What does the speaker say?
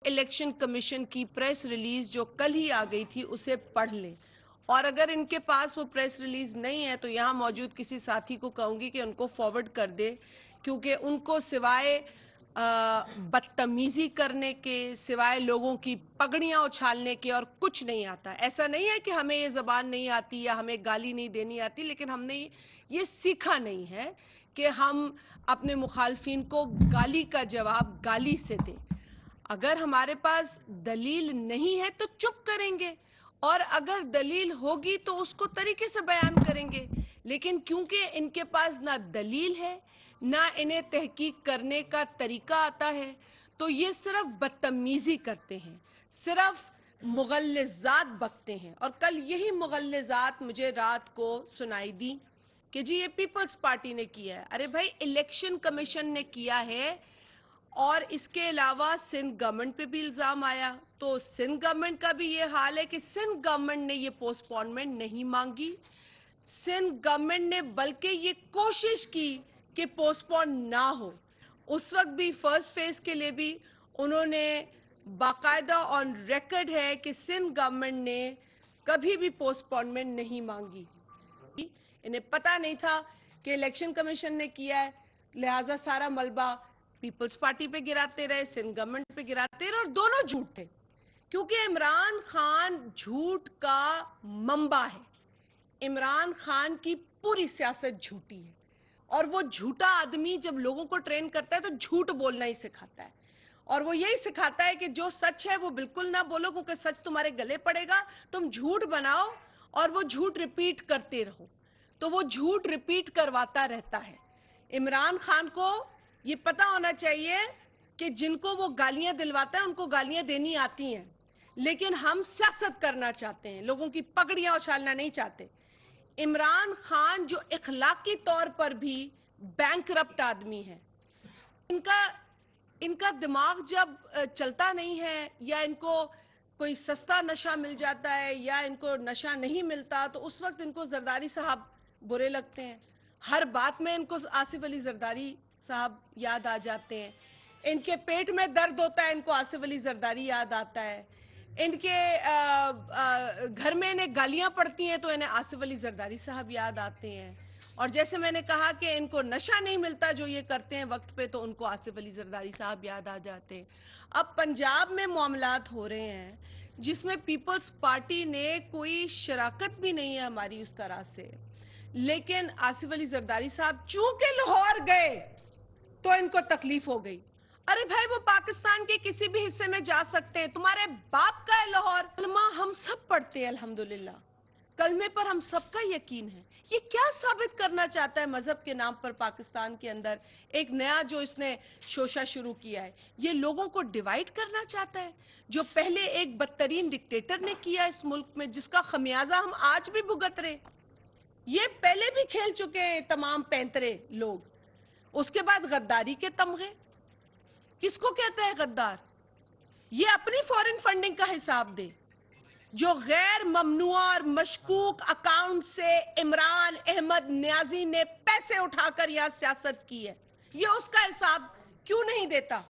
Election commission کی press release جو کل ہی آ گئی تھی اسے پڑھ لیں، اور اگر ان کے پاس وہ پریس ریلیز نہیں ہے تو یہاں موجود کسی ساتھی کو کہوں گی کہ ان کو فارورڈ کر دے، کیونکہ ان کو سوائے بدتمیزی کرنے کے، سوائے لوگوں کی پگڑیاں اچھالنے کے اور کچھ نہیں آتا۔ ایسا نہیں ہے کہ ہمیں یہ زبان نہیں آتی یا ہمیں گالی نہیں دینی آتی، لیکن ہم نے یہ سیکھا نہیں ہے کہ ہم اپنے مخالفین کو گالی کا جواب گالی سے دیں۔ اگر ہمارے پاس دلیل نہیں ہے تو چپ کریں گے، اور اگر دلیل ہوگی تو اس کو طریقے سے بیان کریں گے، لیکن کیونکہ ان کے پاس نہ دلیل ہے نہ انہیں تحقیق کرنے کا طریقہ آتا ہے، تو یہ صرف بدتمیزی کرتے ہیں، صرف مغلظات بکتے ہیں۔ اور کل یہی مغلظات مجھے رات کو سنائی دی کہ جی یہ پیپلز پارٹی نے کیا ہے۔ ارے بھائی، الیکشن کمیشن نے کیا ہے، اور اس کے علاوہ سندھ گورنمنٹ پہ بھی الزام آیا، تو سندھ گورنمنٹ کا بھی یہ حال ہے کہ سندھ گورنمنٹ نے یہ پوسٹ پونمنٹ نہیں مانگی۔ سندھ گورنمنٹ نے بلکہ یہ کوشش کی کہ پوسٹ پون نہ ہو۔ اس وقت بھی فرسٹ فیز کے لیے بھی انہوں نے باقاعدہ آن ریکارڈ ہے کہ سندھ گورنمنٹ نے کبھی بھی پوسٹ پونمنٹ نہیں مانگی۔ انہیں پتہ نہیں تھا کہ الیکشن کمیشن نے کیا ہے، لہٰذا سارا ملبہ پیپلز پارٹی پہ گراتے رہے، سندھ گورنمنٹ پہ گراتے رہے، اور دونوں جھوٹ تھے، کیونکہ عمران خان جھوٹ کا منبع ہے۔ عمران خان کی پوری سیاست جھوٹی ہے، اور وہ جھوٹا آدمی جب لوگوں کو ٹرین کرتا ہے تو جھوٹ بولنا ہی سکھاتا ہے، اور وہ یہی سکھاتا ہے کہ جو سچ ہے وہ بالکل نہ بولو، کیونکہ سچ تمہارے گلے پڑے گا، تم جھوٹ بناؤ اور وہ جھوٹ ریپیٹ کرتے رہو، تو وہ جھوٹ ریپیٹ کرواتا رہتا ہے۔ عمران خان کو یہ پتہ ہونا چاہیے کہ جن کو وہ گالیاں دلواتا ہے ان کو گالیاں دینی آتی ہیں، لیکن ہم سیاست کرنا چاہتے ہیں، لوگوں کی پگڑیاں اچھالنا نہیں چاہتے۔ عمران خان جو اخلاقی طور پر بھی بینکرپٹ آدمی ہے، ان کا دماغ جب چلتا نہیں ہے، یا ان کو کوئی سستا نشہ مل جاتا ہے یا ان کو نشہ نہیں ملتا، تو اس وقت ان کو زرداری صاحب برے لگتے ہیں۔ ہر بات میں ان کو آصف علی زرداری صاحب یاد آ جاتے ہیں۔ ان کے پیٹ میں درد ہوتا ہے، ان کو آصف علی زرداری یاد آتا ہے۔ ان کے گھر میں انہیں گالیاں پڑتی ہیں تو انہیں آصف علی زرداری صاحب یاد آتے ہیں۔ اور جیسے میں نے کہا کہ ان کو نشہ نہیں ملتا جو یہ کرتے ہیں وقت پہ، تو ان کو آصف علی زرداری صاحب یاد آ جاتے ہیں۔ اب پنجاب میں معاملات ہو رہے ہیں جس میں پیپلز پارٹی نے کوئی شراکت بھی نہیں ہے ہماری اس طرح سے، لیکن آصف علی زرداری صاحب چونکہ لاہور گئے تو ان کو تکلیف ہو گئی۔ ارے بھائی، وہ پاکستان کے کسی بھی حصے میں جا سکتے ہیں، تمہارے باپ کا ہے لاہور۔ کلمہ ہم سب پڑھتے ہیں الحمدللہ، کلمے پر ہم سب کا یقین ہے۔ یہ کیا ثابت کرنا چاہتا ہے مذہب کے نام پر پاکستان کے اندر؟ ایک نیا جو اس نے شوشہ شروع کیا ہے، یہ لوگوں کو ڈیوائیڈ کرنا چاہتا ہے، جو پہلے ایک بدترین ڈکٹیٹر نے کیا اس ملک میں، جس کا خمیازہ ہم آج بھی بھگت رہے۔ یہ پہلے بھی کھیل چکے ہیں تمام پینترے لوگ۔ اس کے بعد غداری کے تمغے، کس کو کہتا ہے غدار؟ یہ اپنی فورن فنڈنگ کا حساب دے، جو غیر ممنوع اور مشکوک اکاؤنٹ سے عمران احمد نیازی نے پیسے اٹھا کر یہاں سیاست کی ہے، یہ اس کا حساب کیوں نہیں دیتا؟